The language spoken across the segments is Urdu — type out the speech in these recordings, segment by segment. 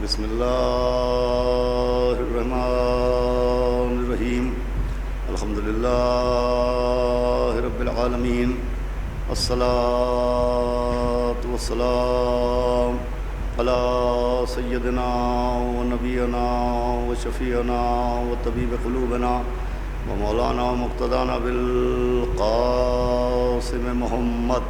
بسم اللہ الرحمن الرحیم الحمد للہ رب العالمین الصلاۃ والسلام علی سیدنا و نبینا و شفیعنا و طبیب قلوبنا و مولانا مقتدانا بالقاسم محمد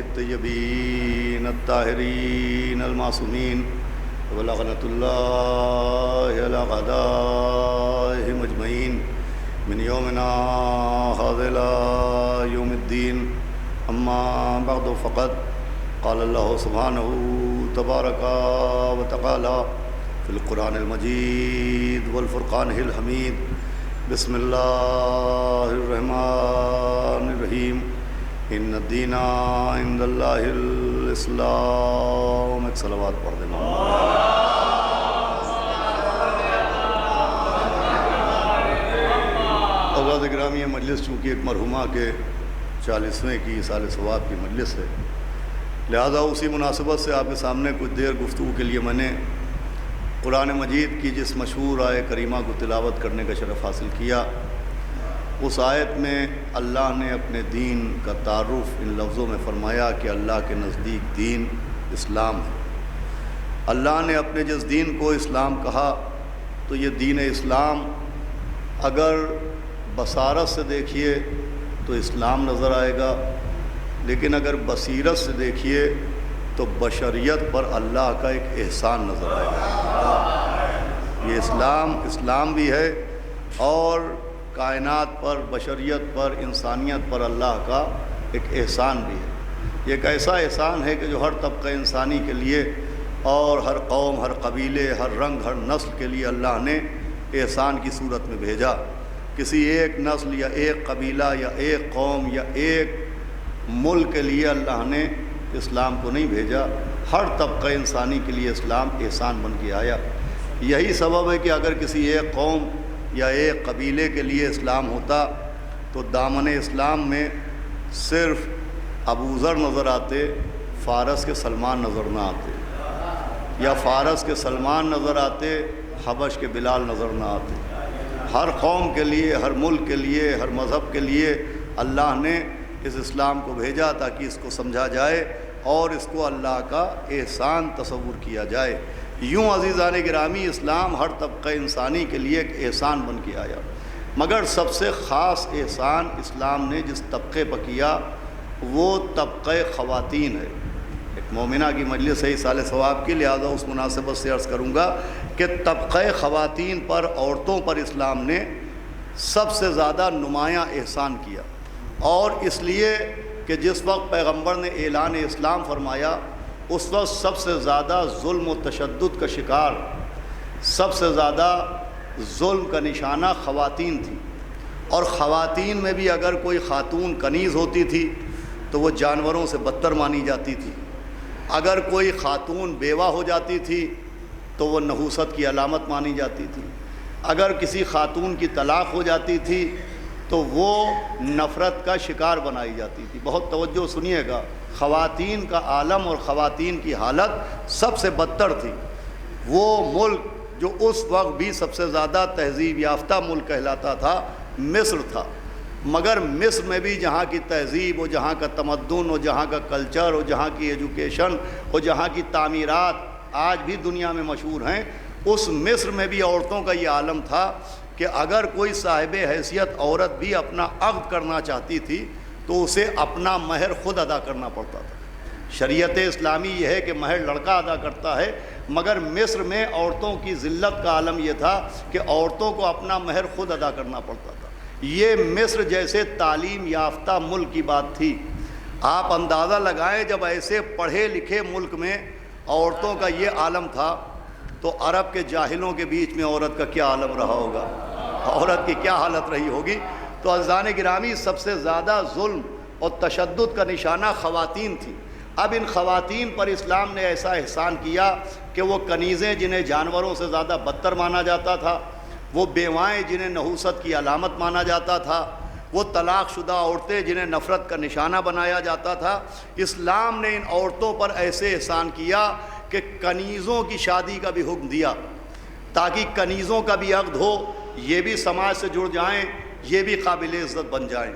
الطیبین الطاہرین المعصومین ولعنۃ اللہ علی اعدائہم اجمعین من یومنا ھذا الی یوم الدین اما بعد فقد قال اللہ سبحانہ تبارک و تعالی فی القرآن المجید والفرقان الحمید بسم اللہ الرحمن الرحیم ان الدین عند اللہ الاسلام. ایک صلوات پڑھ دیں. حضرات گرامی، یہ مجلس چونکہ ایک مرحومہ کے 40ویں کی سال ثواب کی مجلس ہے، لہذا اسی مناسبت سے آپ کے سامنے کچھ دیر گفتگو کے لیے میں نے قرآن مجید کی جس مشہور آیت کریمہ کو تلاوت کرنے کا شرف حاصل کیا. اس آیت میں اللہ نے اپنے دین کا تعارف ان لفظوں میں فرمایا کہ اللہ کے نزدیک دین اسلام ہے. اللہ نے اپنے جس دین کو اسلام کہا تو یہ دین اسلام اگر بصارت سے دیکھیے تو اسلام نظر آئے گا، لیکن اگر بصیرت سے دیکھیے تو بشریت پر اللہ کا ایک احسان نظر آئے گا. یہ اسلام بھی ہے اور کائنات پر، بشریت پر، انسانیت پر اللہ کا ایک احسان بھی ہے. یہ ایک ایسا احسان ہے کہ جو ہر طبقہ انسانی کے لیے اور ہر قوم، ہر قبیلے، ہر رنگ، ہر نسل کے لیے اللہ نے احسان کی صورت میں بھیجا. کسی ایک نسل یا ایک قبیلہ یا ایک قوم یا ایک ملک کے لیے اللہ نے اسلام کو نہیں بھیجا، ہر طبقہ انسانی کے لیے اسلام احسان بن کے آیا. یہی سبب ہے کہ اگر کسی ایک قوم یا ایک قبیلے کے لیے اسلام ہوتا تو دامن اسلام میں صرف ابوذر نظر آتے، فارس کے سلمان نظر نہ آتے، یا فارس کے سلمان نظر آتے، حبش کے بلال نظر نہ آتے. ہر قوم کے لیے، ہر ملک کے لیے، ہر مذہب کے لیے اللہ نے اس اسلام کو بھیجا تاکہ اس کو سمجھا جائے اور اس کو اللہ کا احسان تصور کیا جائے. یوں عزیزان گرامی، اسلام ہر طبقہ انسانی کے لیے ایک احسان بن کے آیا، مگر سب سے خاص احسان اسلام نے جس طبقے پر کیا وہ طبقہ خواتین ہے. ایک مومنہ کی مجلس ہے سال ثواب کی، لہذا اس مناسبت سے عرض کروں گا کہ طبقہ خواتین پر، عورتوں پر اسلام نے سب سے زیادہ نمایاں احسان کیا. اور اس لیے کہ جس وقت پیغمبر نے اعلان اسلام فرمایا اس وقت سب سے زیادہ ظلم و تشدد کا شکار، سب سے زیادہ ظلم کا نشانہ خواتین تھی. اور خواتین میں بھی اگر کوئی خاتون کنیز ہوتی تھی تو وہ جانوروں سے بدتر مانی جاتی تھی. اگر کوئی خاتون بیوہ ہو جاتی تھی تو وہ نحوست کی علامت مانی جاتی تھی. اگر کسی خاتون کی طلاق ہو جاتی تھی تو وہ نفرت کا شکار بنائی جاتی تھی. بہت توجہ سنیے گا، خواتین کا عالم اور خواتین کی حالت سب سے بدتر تھی. وہ ملک جو اس وقت بھی سب سے زیادہ تہذیب یافتہ ملک کہلاتا تھا مصر تھا، مگر مصر میں بھی جہاں کی تہذیب اور جہاں کا تمدن اور جہاں کا کلچر اور جہاں کی ایجوکیشن اور جہاں کی تعمیرات آج بھی دنیا میں مشہور ہیں، اس مصر میں بھی عورتوں کا یہ عالم تھا کہ اگر کوئی صاحب حیثیت عورت بھی اپنا عقد کرنا چاہتی تھی تو اسے اپنا مہر خود ادا کرنا پڑتا تھا. شریعت اسلامی یہ ہے کہ مہر لڑکا ادا کرتا ہے، مگر مصر میں عورتوں کی ذلت کا عالم یہ تھا کہ عورتوں کو اپنا مہر خود ادا کرنا پڑتا تھا. یہ مصر جیسے تعلیم یافتہ ملک کی بات تھی. آپ اندازہ لگائیں جب ایسے پڑھے لکھے ملک میں عورتوں کا یہ عالم تھا تو عرب کے جاہلوں کے بیچ میں عورت کا کیا عالم رہا ہوگا، عورت کی کیا حالت رہی ہوگی. تو عزیزان گرامی، سب سے زیادہ ظلم اور تشدد کا نشانہ خواتین تھی. اب ان خواتین پر اسلام نے ایسا احسان کیا کہ وہ کنیزیں جنہیں جانوروں سے زیادہ بدتر مانا جاتا تھا، وہ بیوائیں جنہیں نحوست کی علامت مانا جاتا تھا، وہ طلاق شدہ عورتیں جنہیں نفرت کا نشانہ بنایا جاتا تھا، اسلام نے ان عورتوں پر ایسے احسان کیا کہ کنیزوں کی شادی کا بھی حکم دیا تاکہ کنیزوں کا بھی عقد ہو، یہ بھی سماج سے جڑ جائیں، یہ بھی قابل عزت بن جائیں۔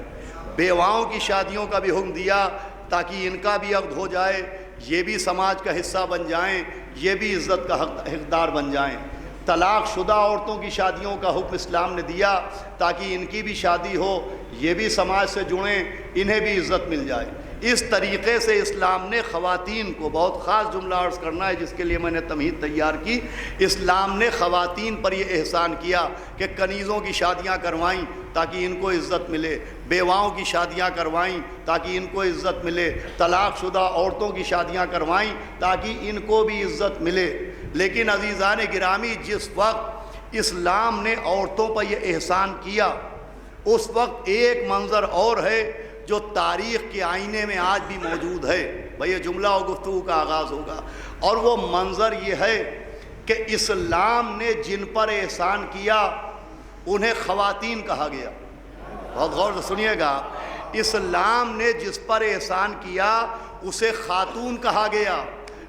بیواؤں کی شادیوں کا بھی حکم دیا تاکہ ان کا بھی عقد ہو جائے، یہ بھی سماج کا حصہ بن جائیں، یہ بھی عزت کا حقدار بن جائیں۔ طلاق شدہ عورتوں کی شادیوں کا حکم اسلام نے دیا تاکہ ان کی بھی شادی ہو، یہ بھی سماج سے جڑیں، انہیں بھی عزت مل جائے۔ اس طریقے سے اسلام نے خواتین کو، بہت خاص جملہ عرض کرنا ہے جس کے لیے میں نے تمہید تیار کی، اسلام نے خواتین پر یہ احسان کیا کہ کنیزوں کی شادیاں کروائیں تاکہ ان کو عزت ملے، بیواؤں کی شادیاں کروائیں تاکہ ان کو عزت ملے، طلاق شدہ عورتوں کی شادیاں کروائیں تاکہ ان کو بھی عزت ملے۔ لیکن عزیزان گرامی، جس وقت اسلام نے عورتوں پر یہ احسان کیا، اس وقت ایک منظر اور ہے جو تاریخ کے آئینے میں آج بھی موجود ہے۔ بھئی یہ جملہ و گفتگو کا آغاز ہوگا، اور وہ منظر یہ ہے کہ اسلام نے جن پر احسان کیا انہیں خواتین کہا گیا۔ بہت غور سے سنیے گا، اسلام نے جس پر احسان کیا اسے خاتون کہا گیا،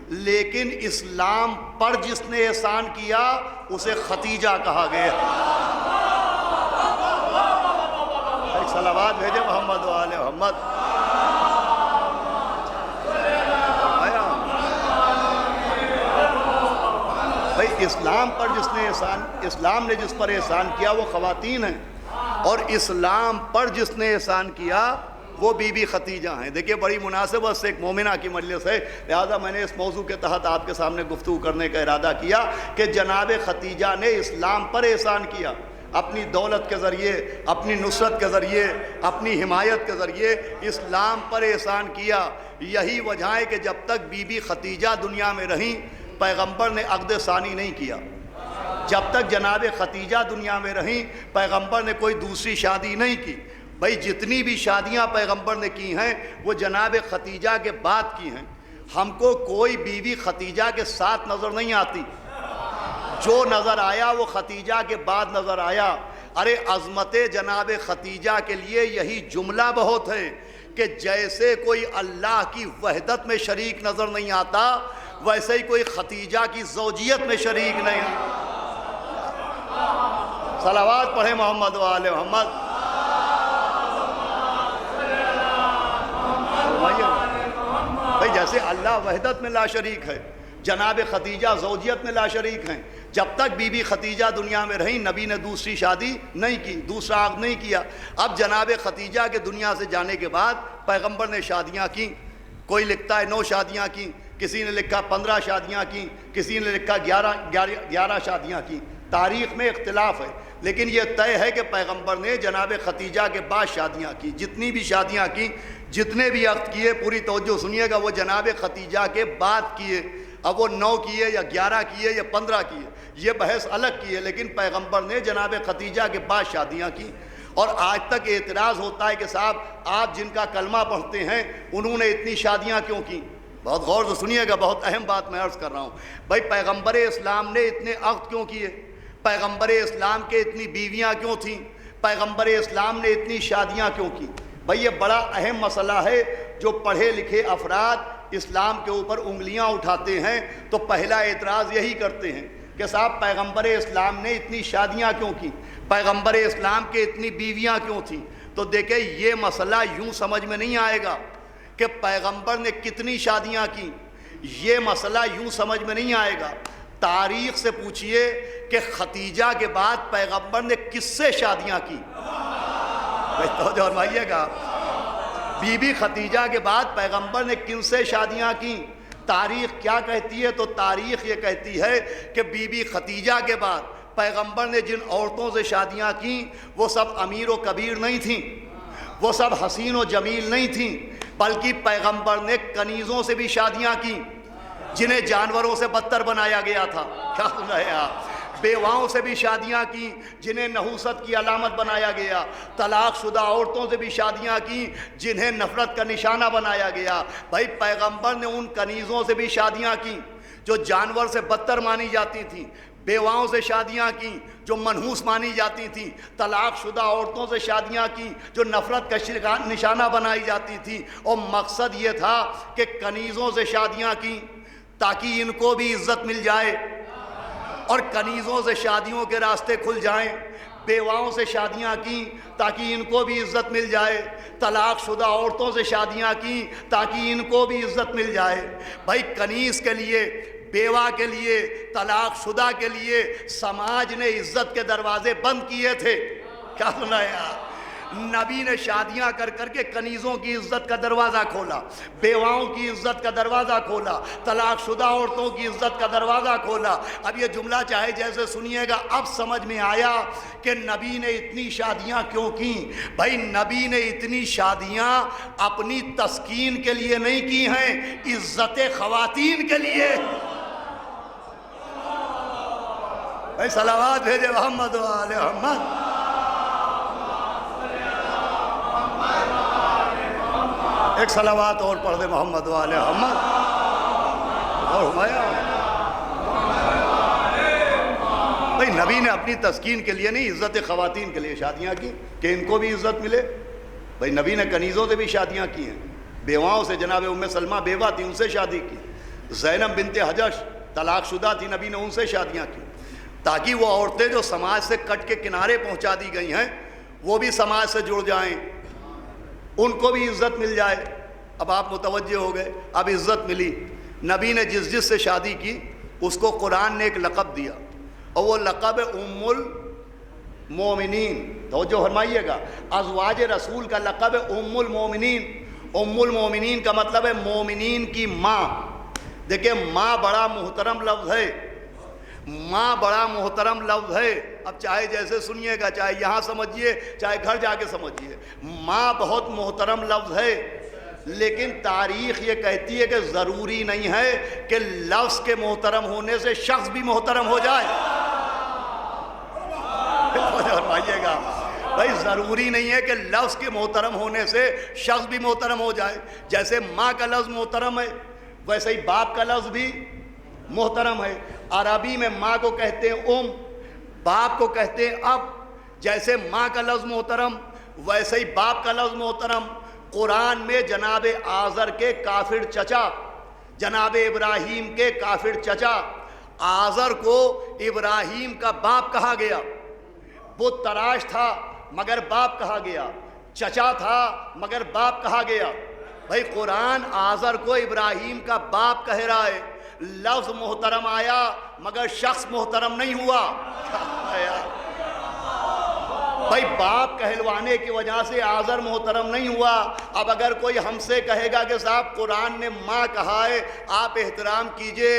لیکن اسلام پر جس نے احسان کیا اسے ختیجہ کہا گیا۔ ایک صلوات بھیجے محمد و آل محمد۔ بھائی اسلام پر جس نے اسلام نے جس پر احسان کیا وہ خواتین ہیں، اور اسلام پر جس نے احسان کیا وہ بی بی ختیجہ ہیں۔ دیکھیے بڑی مناسبت سے ایک مومنہ کی مجلس ہے، لہذا میں نے اس موضوع کے تحت آپ کے سامنے گفتگو کرنے کا ارادہ کیا کہ جناب ختیجہ نے اسلام پر احسان کیا، اپنی دولت کے ذریعے، اپنی نصرت کے ذریعے، اپنی حمایت کے ذریعے اسلام پر احسان کیا۔ یہی وجہ ہے کہ جب تک بی بی ختیجہ دنیا میں رہیں پیغمبر نے عقد ثانی نہیں کیا۔ جب تک جناب ختیجہ دنیا میں رہیں پیغمبر نے کوئی دوسری شادی نہیں کی۔ بھئی جتنی بھی شادیاں پیغمبر نے کی ہیں وہ جناب ختیجہ کے بعد کی ہیں۔ ہم کو کوئی بیوی ختیجہ کے ساتھ نظر نہیں آتی، جو نظر آیا وہ ختیجہ کے بعد نظر آیا۔ ارے عظمت جناب ختیجہ کے لیے یہی جملہ بہت ہے کہ جیسے کوئی اللہ کی وحدت میں شریک نظر نہیں آتا، ویسے ہی کوئی ختیجہ کی زوجیت میں شریک نہیں ہے۔ صلوات پڑھیں محمد و آل محمد۔ بھئی جیسے اللہ وحدت میں لا شریک ہے، جناب ختیجہ زوجیت میں لا شریک ہیں۔ جب تک بی بی ختیجہ دنیا میں رہیں نبی نے دوسری شادی نہیں کی، دوسرا عقد نہیں کیا۔ اب جناب ختیجہ کے دنیا سے جانے کے بعد پیغمبر نے شادیاں کی، کوئی لکھتا ہے 9 شادیاں کی، کسی نے لکھا 15 شادیاں کی، کسی نے لکھا 11 شادیاں کی۔ تاریخ میں اختلاف ہے، لیکن یہ طے ہے کہ پیغمبر نے جناب ختیجہ کے بعد شادیاں کی۔ جتنی بھی شادیاں کی، جتنے بھی عقد کیے، پوری توجہ سنیے گا، وہ جناب ختیجہ کے بعد کیے۔ اب وہ 9 کیے یا 11 کیے یا 15 کیے، یہ بحث الگ کی ہے، لیکن پیغمبر نے جناب ختیجہ کے بعد شادیاں کی۔ اور آج تک اعتراض ہوتا ہے کہ صاحب آپ جن کا کلمہ پڑھتے ہیں انہوں نے اتنی شادیاں کیوں کی؟ بہت غور سے سنیے گا، بہت اہم بات میں عرض کر رہا ہوں۔ بھائی پیغمبر اسلام نے اتنے عقد کیوں کیے؟ پیغمبر اسلام کے اتنی بیویاں کیوں تھیں؟ پیغمبر اسلام نے اتنی شادیاں کیوں کی؟ بھئی یہ بڑا اہم مسئلہ ہے۔ جو پڑھے لکھے افراد اسلام کے اوپر انگلیاں اٹھاتے ہیں تو پہلا اعتراض یہی کرتے ہیں کہ صاحب پیغمبر اسلام نے اتنی شادیاں کیوں کی؟ پیغمبر اسلام کے اتنی بیویاں کیوں تھیں؟ تو دیکھیں یہ مسئلہ یوں سمجھ میں نہیں آئے گا کہ پیغمبر نے کتنی شادیاں کی، یہ مسئلہ یوں سمجھ میں نہیں آئے گا۔ تاریخ سے پوچھئے کہ ختیجہ کے بعد پیغمبر نے کس سے شادیاں کی؟ توجہ فرمائیے گا، بی بی ختیجہ کے بعد پیغمبر نے کن سے شادیاں کی؟ تاریخ کیا کہتی ہے؟ تو تاریخ یہ کہتی ہے کہ بی بی ختیجہ کے بعد پیغمبر نے جن عورتوں سے شادیاں کیں وہ سب امیر و کبیر نہیں تھیں، وہ سب حسین و جمیل نہیں تھیں، بلکہ پیغمبر نے کنیزوں سے بھی شادیاں کی جنہیں جانوروں سے بدتر بنایا گیا تھا۔ کیا سن رہے ہیں آپ؟ بیواؤں سے بھی شادیاں کی جنہیں نحوست کی علامت بنایا گیا، طلاق شدہ عورتوں سے بھی شادیاں کی جنہیں نفرت کا نشانہ بنایا گیا۔ بھائی پیغمبر نے ان کنیزوں سے بھی شادیاں کی جو جانور سے بدتر مانی جاتی تھیں، بیواؤں سے شادیاں کیں جو منحوس مانی جاتی تھیں، طلاق شدہ عورتوں سے شادیاں کیں جو نفرت کا نشانہ بنائی جاتی تھیں، اور مقصد یہ تھا کہ کنیزوں سے شادیاں کیں تاکہ ان کو بھی عزت مل جائے، اور کنیزوں سے شادیوں کے راستے کھل جائیں۔ بیواؤں سے شادیاں کیں تاکہ ان کو بھی عزت مل جائے، طلاق شدہ عورتوں سے شادیاں کیں تاکہ ان کو بھی عزت مل جائے۔ بھائی کنیز کے لیے، بیوہ کے لیے، طلاق شدہ کے لیے سماج نے عزت کے دروازے بند کیے تھے۔ کیا سنا یار؟ نبی نے شادیاں کر کر کے کنیزوں کی عزت کا دروازہ کھولا، بیواؤں کی عزت کا دروازہ کھولا، طلاق شدہ عورتوں کی عزت کا دروازہ کھولا۔ اب یہ جملہ چاہے جیسے سنیے گا، اب سمجھ میں آیا کہ نبی نے اتنی شادیاں کیوں کیں۔ بھائی نبی نے اتنی شادیاں اپنی تسکین کے لیے نہیں کی ہیں، عزت خواتین کے لیے۔ بھائی صلوات بھیجے محمد و آل محمد۔ ایک صلوات اور پڑھ دے محمد و آل محمد اور ہمایا۔ بھئی نبی نے اپنی تسکین کے لیے نہیں، عزت خواتین کے لیے شادیاں کی کہ ان کو بھی عزت ملے۔ بھئی نبی نے کنیزوں سے بھی شادیاں کی ہیں، بیواؤں سے، جناب ام سلمہ بیوہ تھی ان سے شادی کی، زینب بنت حجش طلاق شدہ تھی، نبی نے ان سے شادیاں کی تاکہ وہ عورتیں جو سماج سے کٹ کے کنارے پہنچا دی گئی ہیں وہ بھی سماج سے جڑ جائیں، ان کو بھی عزت مل جائے۔ اب آپ متوجہ ہو گئے، اب عزت ملی۔ نبی نے جس سے شادی کی اس کو قرآن نے ایک لقب دیا، اور وہ لقب ام المومنین۔ توجہ فرمائیے گا، ازواج رسول کا لقب ہے ام المومنین۔ ام المومنین کا مطلب ہے مومنین کی ماں۔ دیکھیں ماں بڑا محترم لفظ ہے، ماں بڑا محترم لفظ ہے۔ اب چاہے جیسے سنیے گا، چاہے یہاں سمجھیے چاہے گھر جا کے سمجھیے، ماں بہت محترم لفظ ہے، لیکن تاریخ یہ کہتی ہے کہ ضروری نہیں ہے کہ لفظ کے محترم ہونے سے شخص بھی محترم ہو جائے۔ فرمائیے گا بھائی، ضروری نہیں ہے کہ لفظ کے محترم ہونے سے شخص بھی محترم ہو جائے۔ جیسے ماں کا لفظ محترم ہے ویسے ہی باپ کا لفظ بھی محترم ہے۔ عربی میں ماں کو کہتے ہیں باپ کو کہتے ہیں اب۔ جیسے ماں کا لفظ محترم ویسے ہی باپ کا لفظ محترم۔ قرآن میں جناب آزر کے کافر چچا، جناب ابراہیم کے کافر چچا آزر کو ابراہیم کا باپ کہا گیا۔ بت تراش تھا مگر باپ کہا گیا، چچا تھا مگر باپ کہا گیا۔ بھائی قرآن آزر کو ابراہیم کا باپ کہہ رہا ہے، لفظ محترم آیا مگر شخص محترم نہیں ہوا۔ بھائی باپ کہلوانے کی وجہ سے آزر محترم نہیں ہوا۔ اب اگر کوئی ہم سے کہے گا کہ صاحب قرآن نے ماں کہا ہے آپ احترام کیجئے،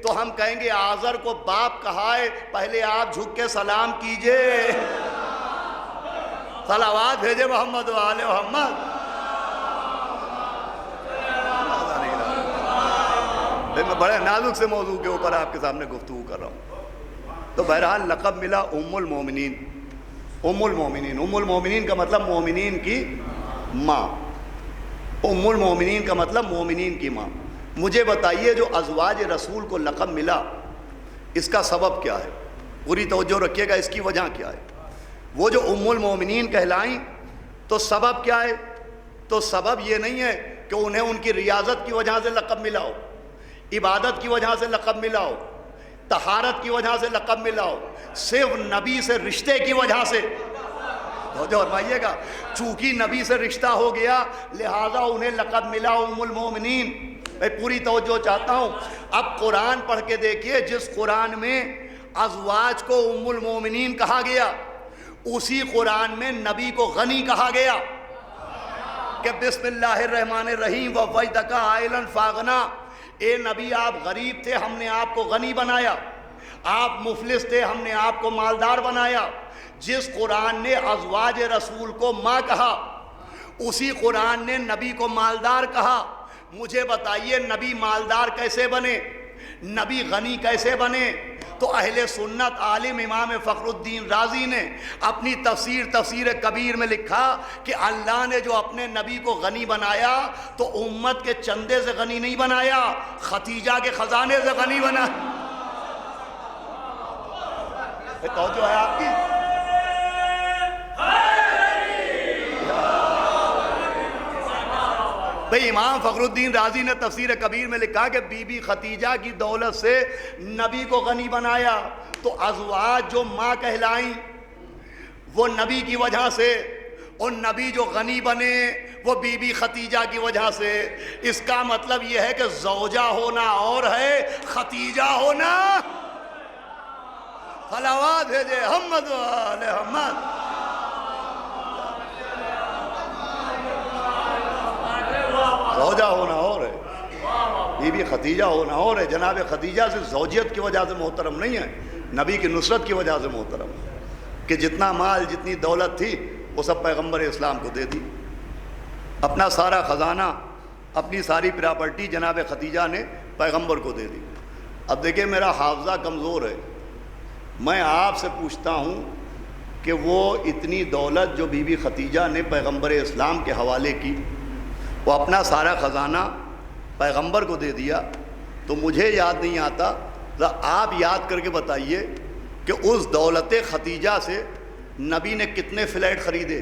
تو ہم کہیں گے آزر کو باپ کہا ہے پہلے آپ جھک کے سلام کیجئے۔ صلوات بھیجے محمد و آل محمد۔ میں بڑے نازک سے موضوع کے اوپر آپ کے سامنے گفتگو کر رہا ہوں۔ تو بہرحال لقب ملا ام المومنین۔ ام المومنین، ام المومنین کا مطلب مومنین کی ماں۔ ام المومنین کا مطلب مومنین کی ماں۔ مجھے بتائیے جو ازواج رسول کو لقب ملا اس کا سبب کیا ہے؟ پوری توجہ رکھیے گا، اس کی وجہ کیا ہے؟ وہ جو ام المومنین کہلائیں تو سبب کیا ہے؟ تو سبب یہ نہیں ہے کہ انہیں ان کی ریاضت کی وجہ سے لقب ملا ہو، عبادت کی وجہ سے لقب ملا ہو، طہارت کی وجہ سے لقب ملا ہو، صرف نبی سے رشتے کی وجہ سے۔ توجہ فرمائیے گا، چونکہ نبی سے رشتہ ہو گیا لہذا انہیں لقب ملا ام المومنین۔ میں پوری توجہ چاہتا ہوں۔ اب قرآن پڑھ کے دیکھیے، جس قرآن میں ازواج کو ام المومنین کہا گیا اسی قرآن میں نبی کو غنی کہا گیا کہ بسم اللہ الرحمن الرحیم ووجدک عائلا فاغنا۔ اے نبی آپ غریب تھے، ہم نے آپ کو غنی بنایا، آپ مفلس تھے، ہم نے آپ کو مالدار بنایا۔ جس قرآن نے ازواج رسول کو ماں کہا اسی قرآن نے نبی کو مالدار کہا۔ مجھے بتائیے نبی مالدار کیسے بنے، نبی غنی کیسے بنے؟ تو اہل سنت عالم امام فخر الدین رازی نے اپنی تفسیر کبیر میں لکھا کہ اللہ نے جو اپنے نبی کو غنی بنایا تو امت کے چندے سے غنی نہیں بنایا، ختیجہ کے خزانے سے غنی بنا۔ توجہ ہے آپ کی؟ بھئی امام فخر الدین رازی نے تفسیر کبیر میں لکھا کہ بی بی خدیجہ کی دولت سے نبی کو غنی بنایا، تو ازواج جو ماں کہلائیں وہ نبی کی وجہ سے، اور نبی جو غنی بنے وہ بی بی خدیجہ کی وجہ سے۔ اس کا مطلب یہ ہے کہ زوجہ ہونا اور ہے، خدیجہ ہونا۔ صلوات بھیجے محمد و آل محمد۔ زوجہ ہونا اور ہے، بی بی خدیجہ ہونا اور ہے۔ جناب خدیجہ سے زوجیت کی وجہ سے محترم نہیں ہے، نبی کی نصرت کی وجہ سے محترم ہے، کہ جتنا مال جتنی دولت تھی وہ سب پیغمبر اسلام کو دے دی۔ اپنا سارا خزانہ، اپنی ساری پراپرٹی جناب خدیجہ نے پیغمبر کو دے دی۔ اب دیکھیں میرا حافظہ کمزور ہے، میں آپ سے پوچھتا ہوں کہ وہ اتنی دولت جو بی بی خدیجہ نے پیغمبر اسلام کے حوالے کی، وہ اپنا سارا خزانہ پیغمبر کو دے دیا، تو مجھے یاد نہیں آتا، آپ یاد کر کے بتائیے کہ اس دولت خدیجہ سے نبی نے کتنے فلیٹ خریدے؟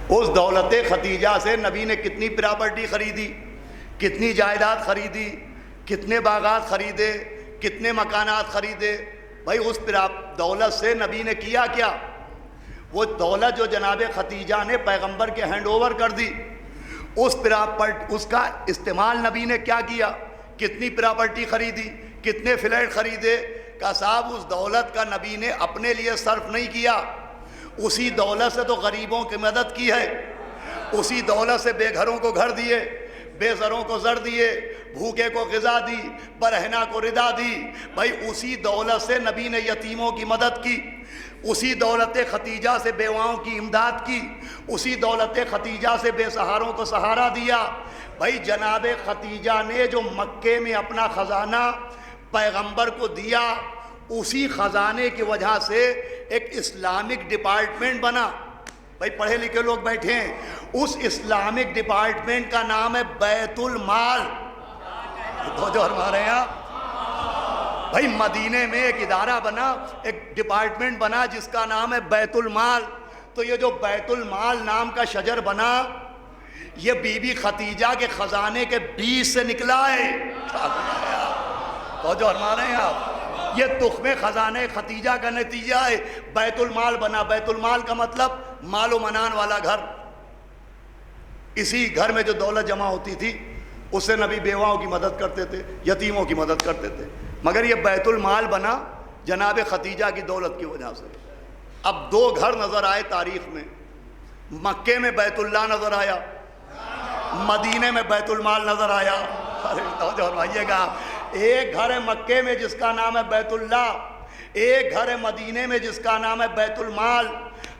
اس دولت خدیجہ سے نبی نے کتنی پراپرٹی خریدی، کتنی جائیداد خریدی، کتنے باغات خریدے، کتنے مکانات خریدے؟ بھائی اس دولت سے نبی نے کیا کیا؟ وہ دولت جو جناب خدیجہ نے پیغمبر کے ہینڈ اوور کر دی، اس کا استعمال نبی نے کیا کیا؟ کتنی پراپرٹی خریدی، کتنے فلیٹ خریدے؟ کہ صاحب اس دولت کا نبی نے اپنے لیے صرف نہیں کیا، اسی دولت سے تو غریبوں کی مدد کی ہے، اسی دولت سے بے گھروں کو گھر دیے، بے زروں کو زر دیے، بھوکے کو غذا دی، برہنہ کو ردا دی۔ بھائی اسی دولت سے نبی نے یتیموں کی مدد کی، اسی دولت خدیجہ سے بیواؤں کی امداد کی، اسی دولت خدیجہ سے بے سہاروں کو سہارا دیا۔ بھائی جناب خدیجہ نے جو مکے میں اپنا خزانہ پیغمبر کو دیا، اسی خزانے کی وجہ سے ایک اسلامک ڈپارٹمنٹ بنا۔ بھائی پڑھے لکھے لوگ بیٹھے ہیں، اس اسلامک ڈپارٹمنٹ کا نام ہے بیت المال۔ تو جو فرما رہے ہیں آپ، بھائی مدینے میں ایک ادارہ بنا، ایک ڈپارٹمنٹ بنا جس کا نام ہے بیت المال۔ تو یہ جو بیت المال نام کا شجر بنا، یہ بی بی خدیجہ کے خزانے کے بیج سے نکلا ہے۔ تو جو فرما رہے ہیں آپ، یہ تخم خزانے خدیجہ کا نتیجہ ہے، بیت المال بنا۔ بیت المال کا مطلب مال و منان والا گھر۔ اسی گھر میں جو دولت جمع ہوتی تھی اس سے نبی بیواؤں کی مدد کرتے تھے، یتیموں کی مدد کرتے تھے، مگر یہ بیت المال بنا جناب خدیجہ کی دولت کی وجہ سے۔ اب دو گھر نظر آئے تاریخ میں، مکے میں بیت اللہ نظر آیا، مدینے میں بیت المال نظر آیا۔ ارے توجہ فرمائیے گا، ایک گھر ہے مکے میں جس کا نام ہے بیت اللہ، ایک گھر ہے مدینے میں جس کا نام ہے بیت المال۔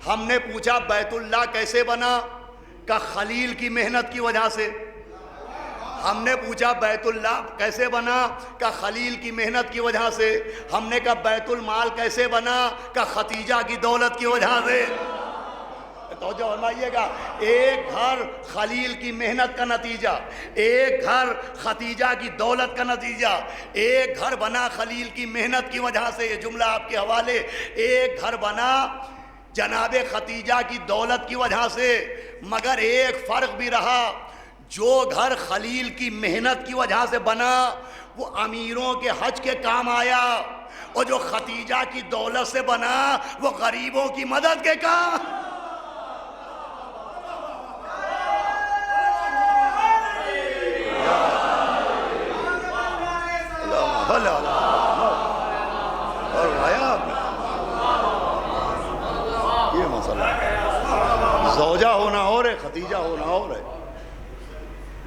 ہم نے پوچھا بیت اللہ کیسے بنا؟ کہ خلیل کی محنت کی وجہ سے۔ ہم نے پوچھا بیت اللہ کیسے بنا؟ کہ خلیل کی محنت کی وجہ سے۔ ہم نے کہا بیت المال کیسے بنا؟ کہ خدیجہ کی دولت کی وجہ سے۔ توجہ فرمائیے گا، ایک گھر خلیل کی محنت کا نتیجہ، ایک گھر خدیجہ کی دولت کا نتیجہ۔ ایک گھر بنا خلیل کی محنت کی وجہ سے، یہ جملہ آپ کے حوالے، ایک گھر بنا جناب خدیجہ کی دولت کی وجہ سے۔ مگر ایک فرق بھی رہا، جو گھر خلیل کی محنت کی وجہ سے بنا وہ امیروں کے حج کے کام آیا، اور جو خدیجہ کی دولت سے بنا وہ غریبوں کی مدد کے کام۔ اور آیا یہ مسئلہ ہے، زوجہ ہونا اور ہے، خدیجہ ہونا اور ہے،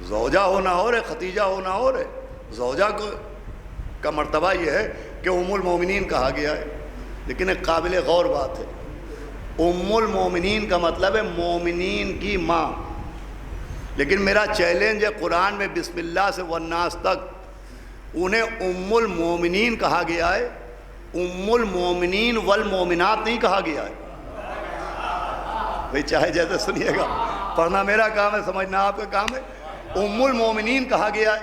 زوجہ ہونا اور ہے، خدیجہ ہونا اور ہے۔ زوجہ کا مرتبہ یہ ہے کہ ام المومنین کہا گیا ہے، لیکن ایک قابل غور بات ہے، ام المومنین کا مطلب ہے مومنین کی ماں، لیکن میرا چیلنج ہے قرآن میں بسم اللہ سے والناس تک انہیں ام المومنین کہا گیا ہے، ام المومنین والمومنات نہیں کہا گیا ہے۔ بھئی چاہے جیسے سنیے گا، پڑھنا میرا کام ہے، سمجھنا آپ کا کام ہے۔ ام المومنین کہا گیا ہے،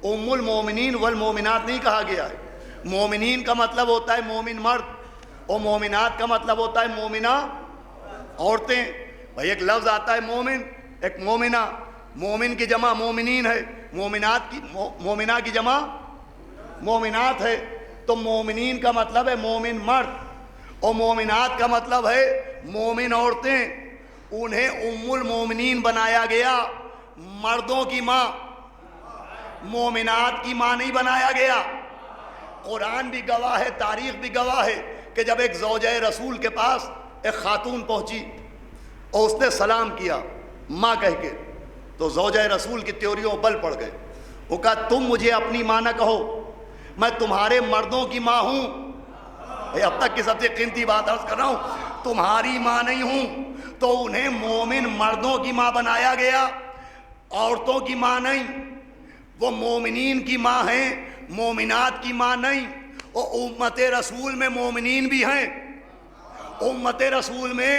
ام المومنین والمومنات نہیں کہا گیا ہے۔ مومنین کا مطلب ہوتا ہے مومن مرد، اور مومنات کا مطلب ہوتا ہے مومنہ عورتیں۔ بھائی ایک لفظ آتا ہے مومن، ایک مومنہ، مومن کی جمع مومنین ہے، مومنہ کی جمع مومنات ہے، تو مومنین کا مطلب ہے مومن مرد، اور مومنات کا مطلب ہے مومن عورتیں۔ انہیں ام المومنین بنایا گیا، مردوں کی ماں، مومنات کی ماں نہیں بنایا گیا۔ قرآن بھی گواہ ہے، تاریخ بھی گواہ ہے کہ جب ایک زوجہ رسول کے پاس ایک خاتون پہنچی اور اس نے سلام کیا ماں کہہ کے، تو زوجہ رسول کی تیوریوں بل پڑ گئے۔ وہ کہا تم مجھے اپنی ماں نہ کہو، میں تمہارے مردوں کی ماں ہوں۔ اب تک کی سب سے قیمتی بات عرض کر رہا ہوں، تمہاری ماں نہیں ہوں۔ تو انہیں مومن مردوں کی ماں بنایا گیا، عورتوں کی ماں نہیں۔ وہ مومنین کی ماں ہیں، مومنات کی ماں نہیں۔ اور امت رسول میں مومنین بھی ہیں، امت رسول میں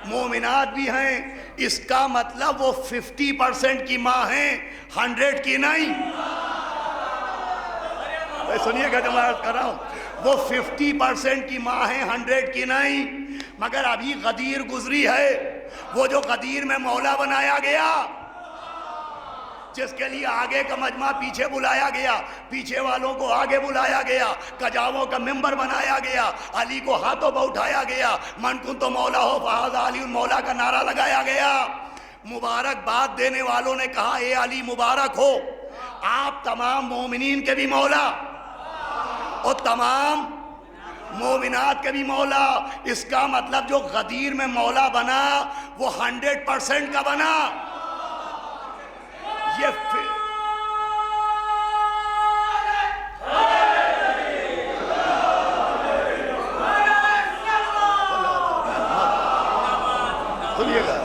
مومنات بھی ہیں۔ اس کا مطلب وہ 50% کی ماں ہیں، 100 کی نہیں۔ سنیے گا جو میں عرض کر رہا ہوں، وہ 50% کی ماں ہیں، 100 کی نہیں۔ مگر ابھی غدیر گزری ہے، وہ جو غدیر میں مولا بنایا گیا، جس کے لیے آگے کا مجمع پیچھے بلایا گیا، پیچھے والوں کو آگے بلایا گیا، کجاووں کا ممبر بنایا گیا، علی کو ہاتھوں پہ اٹھایا گیا، من کن تو مولا ہو فہذا علی مولا کا نعرہ لگایا گیا۔ مبارک بات دینے والوں نے کہا اے علی مبارک ہو، آپ تمام مومنین کے بھی مولا اور تمام مومنات کے بھی مولا۔ اس کا مطلب جو غدیر میں مولا بنا وہ 100% کا بنا۔ یہ سنیے گا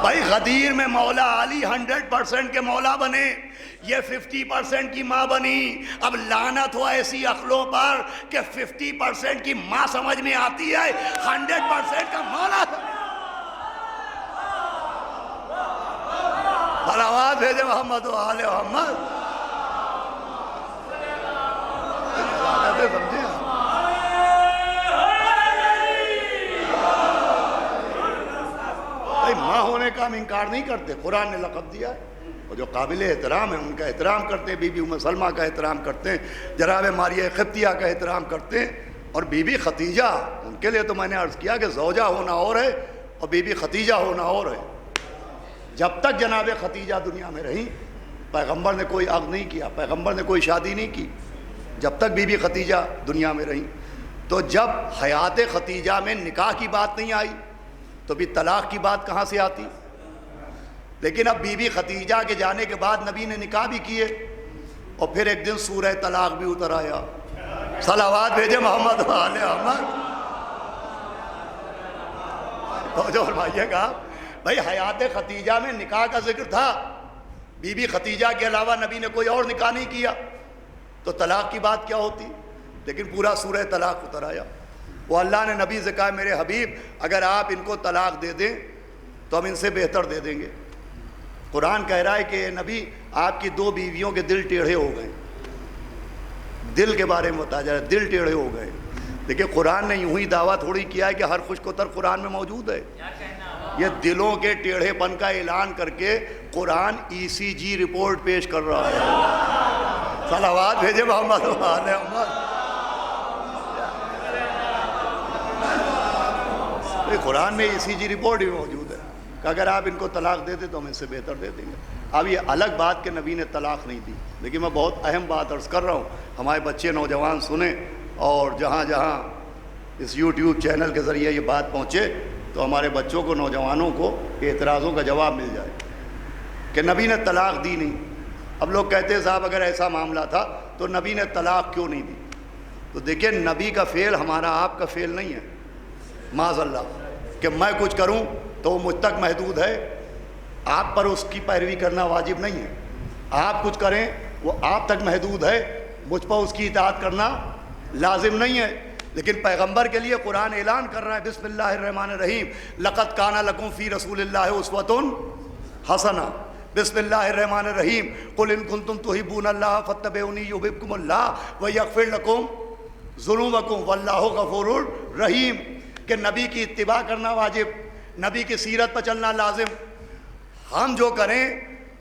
بھائی، غدیر میں مولا علی 100% کے مولا بنے، یہ 50% کی ماں بنی۔ اب لعنت ہو ایسی عقلوں پر کہ 50% کی ماں سمجھ میں آتی ہے، 100% کا مولا۔ آواز بھیجے محمد و آل محمد۔ سمجھے بھائی، ماں ہونے کا ہم انکار نہیں کرتے، قرآن نے لقب دیا ہے، اور جو قابل احترام ہیں ان کا احترام کرتے ہیں۔ بی بی ام سلمہ کا احترام کرتے ہیں، جناب ماریہ قبطیہ کا احترام کرتے ہیں، اور بی بی ختیجہ، ان کے لیے تو میں نے عرض کیا کہ زوجہ ہونا اور ہے اور بی بی ختیجہ ہونا اور ہے۔ جب تک جناب ختیجہ دنیا میں رہی، پیغمبر نے کوئی عقد نہیں کیا، پیغمبر نے کوئی شادی نہیں کی، جب تک بی بی ختیجہ دنیا میں رہی۔ تو جب حیات ختیجہ میں نکاح کی بات نہیں آئی تو بھی طلاق کی بات کہاں سے آتی؟ لیکن اب بی بی ختیجہ کے جانے کے بعد نبی نے نکاح بھی کیے، اور پھر ایک دن سورہ طلاق بھی اتر آیا۔ صلوات بھیجے محمد و آل محمد۔ تو جو فرمائیے گا بھائی، حیات ختیجہ میں نکاح کا ذکر تھا، بی بی ختیجہ کے علاوہ نبی نے کوئی اور نکاح نہیں کیا، تو طلاق کی بات کیا ہوتی؟ لیکن پورا سورہ طلاق اتر آیا۔ وہ اللہ نے نبی سے کہا میرے حبیب اگر آپ ان کو طلاق دے دیں تو ہم ان سے بہتر دے دیں گے۔ قرآن کہہ رہا ہے کہ نبی آپ کی 2 بیویوں کے دل ٹیڑھے ہو گئے، دل کے بارے میں بتایا جا رہا ہے، دل ٹیڑھے ہو گئے۔ دیکھیں قرآن نے یوں ہی دعویٰ تھوڑی کیا ہے کہ ہر خوش کوتر قرآن میں موجود ہے۔ یہ دلوں کے ٹیڑھے پن کا اعلان کر کے قرآن ECG رپورٹ پیش کر رہا ہے۔ صلوات بھیجے محمد و آل محمد۔ قرآن میں ECG رپورٹ بھی موجود ہے کہ اگر آپ ان کو طلاق دے دیں تو ہم ان سے بہتر دے دیں گے۔ اب یہ الگ بات کہ نبی نے طلاق نہیں دی، لیکن میں بہت اہم بات عرض کر رہا ہوں، ہمارے بچے نوجوان سنیں، اور جہاں جہاں اس YouTube چینل کے ذریعے یہ بات پہنچے تو ہمارے بچوں کو، نوجوانوں کو اعتراضوں کا جواب مل جائے کہ نبی نے طلاق دی نہیں۔ اب لوگ کہتے ہیں صاحب اگر ایسا معاملہ تھا تو نبی نے طلاق کیوں نہیں دی؟ تو دیکھیں نبی کا فعل ہمارا آپ کا فعل نہیں ہے، معاذ اللہ، کہ میں کچھ کروں تو وہ مجھ تک محدود ہے، آپ پر اس کی پیروی کرنا واجب نہیں ہے۔ آپ کچھ کریں وہ آپ تک محدود ہے، مجھ پر اس کی اطاعت کرنا لازم نہیں ہے۔ لیکن پیغمبر کے لیے قرآن اعلان کر رہا ہے بسم اللہ الرحمن الرحیم، لقد کان لکم فی رسول اللہ اسوۃ حسنہ۔ بسم اللہ الرحمن الرحیم قل ان کنتم تحبون اللہ فاتبعونی یحببکم اللہ ویغفر لکم ذنوبکم واللہ غفور الرحیم، کہ نبی کی اتباع کرنا واجب، نبی کی سیرت پر چلنا لازم۔ ہم جو کریں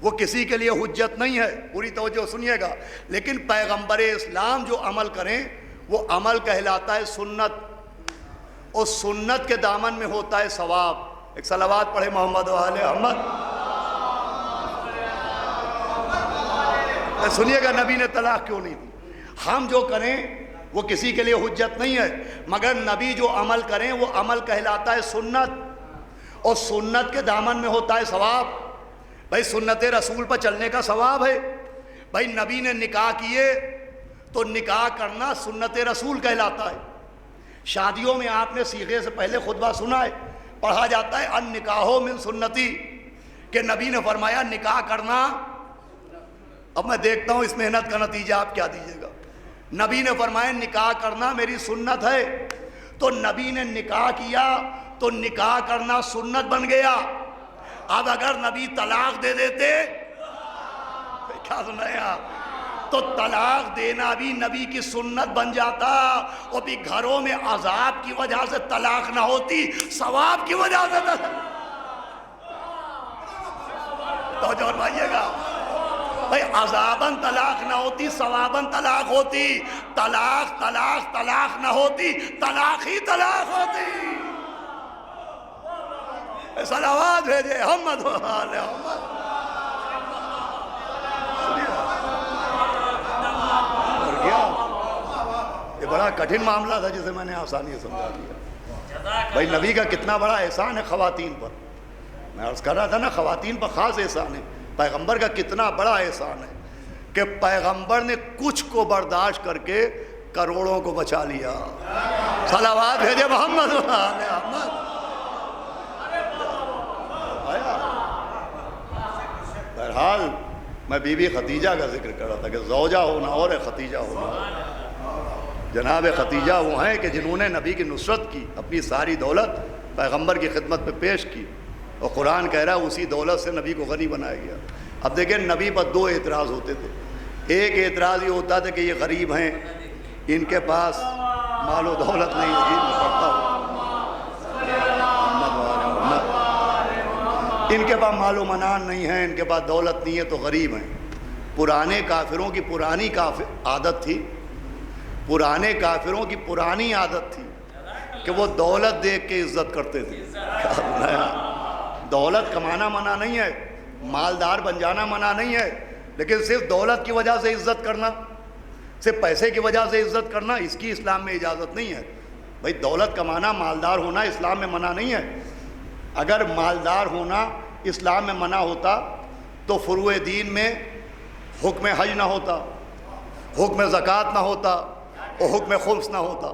وہ کسی کے لیے حجت نہیں ہے، پوری توجہ سنیے گا، لیکن پیغمبر اسلام جو عمل کریں وہ عمل کہلاتا ہے سنت، اور سنت کے دامن میں ہوتا ہے ثواب۔ ایک صلوات پڑھے محمد و آل محمد۔ سنیے گا نبی نے طلاق کیوں نہیں دی۔ ہم جو کریں وہ کسی کے لیے حجت نہیں ہے، مگر نبی جو عمل کریں وہ عمل کہلاتا ہے سنت، اور سنت کے دامن میں ہوتا ہے ثواب۔ بھائی سنت رسول پر چلنے کا ثواب ہے۔ بھائی نبی نے نکاح کیے تو نکاح کرنا سنت رسول کہلاتا ہے۔ شادیوں میں آپ نے صیغے سے پہلے خطبہ سنا ہے، پڑھا جاتا ہے النکاح من سنتی، کہ نبی نے فرمایا نکاح کرنا۔ اب میں دیکھتا ہوں اس محنت کا نتیجہ آپ کیا دیجیے گا۔ نبی نے فرمایا نکاح کرنا میری سنت ہے، تو نبی نے نکاح کیا تو نکاح کرنا سنت بن گیا۔ اب اگر نبی طلاق دے دیتے، کیا سنایا، تو طلاق دینا بھی نبی کی سنت بن جاتا، اور بھی گھروں میں عذاب کی وجہ سے طلاق نہ ہوتی، ثواب کی وجہ سے توجہ فرمائیے گا۔ بھائی عذاباً طلاق نہ ہوتی، ثواباً طلاق ہوتی، طلاق طلاق طلاق نہ ہوتی، طلاق ہی طلاق ہوتی۔ صلوات بھیجے محمد و آل محمد۔ اور کیا یہ بڑا کٹھن معاملہ تھا جسے میں نے آسانی سے سمجھا دیا۔ بھائی نبی کا کتنا بڑا احسان ہے خواتین پر، میں عرض کر رہا تھا نا خواتین پر خاص احسان ہے۔ پیغمبر کا کتنا بڑا احسان ہے کہ پیغمبر نے کچھ کو برداشت کر کے کروڑوں کو بچا لیا۔ صلوات بھیجے محمد و آل محمد۔ بہرحال میں بی بی خدیجہ کا ذکر کر رہا تھا کہ زوجہ ہونا اور ہے ختیجہ ہونا۔ جناب ختیجہ وہ ہیں کہ جنہوں نے نبی کی نصرت کی، اپنی ساری دولت پیغمبر کی خدمت میں پیش کی، اور قرآن کہہ رہا ہے اسی دولت سے نبی کو غنی بنایا گیا۔ اب دیکھیں نبی پر دو اعتراض ہوتے تھے۔ ایک اعتراض یہ ہوتا تھا کہ یہ غریب ہیں، ان کے پاس مال و دولت نہیں ہے، میں پڑھتا ہوں ان کے پاس مال و منان نہیں ہے، ان کے پاس دولت نہیں ہے تو غریب ہیں۔ پرانے کافروں کی پرانی عادت تھی، پرانے کافروں کی پرانی عادت تھی کہ وہ دولت دیکھ کے عزت کرتے تھے۔ دولت کمانا منع نہیں ہے، مالدار بن جانا منع نہیں ہے، لیکن صرف دولت کی وجہ سے عزت کرنا، صرف پیسے کی وجہ سے عزت کرنا، اس کی اسلام میں اجازت نہیں ہے۔ بھائی دولت کمانا، مالدار ہونا اسلام میں منع نہیں ہے۔ اگر مالدار ہونا اسلام میں منع ہوتا تو فروع دین میں حکم حج نہ ہوتا، حکم زکوٰۃ نہ ہوتا، اور حکم خمس نہ ہوتا۔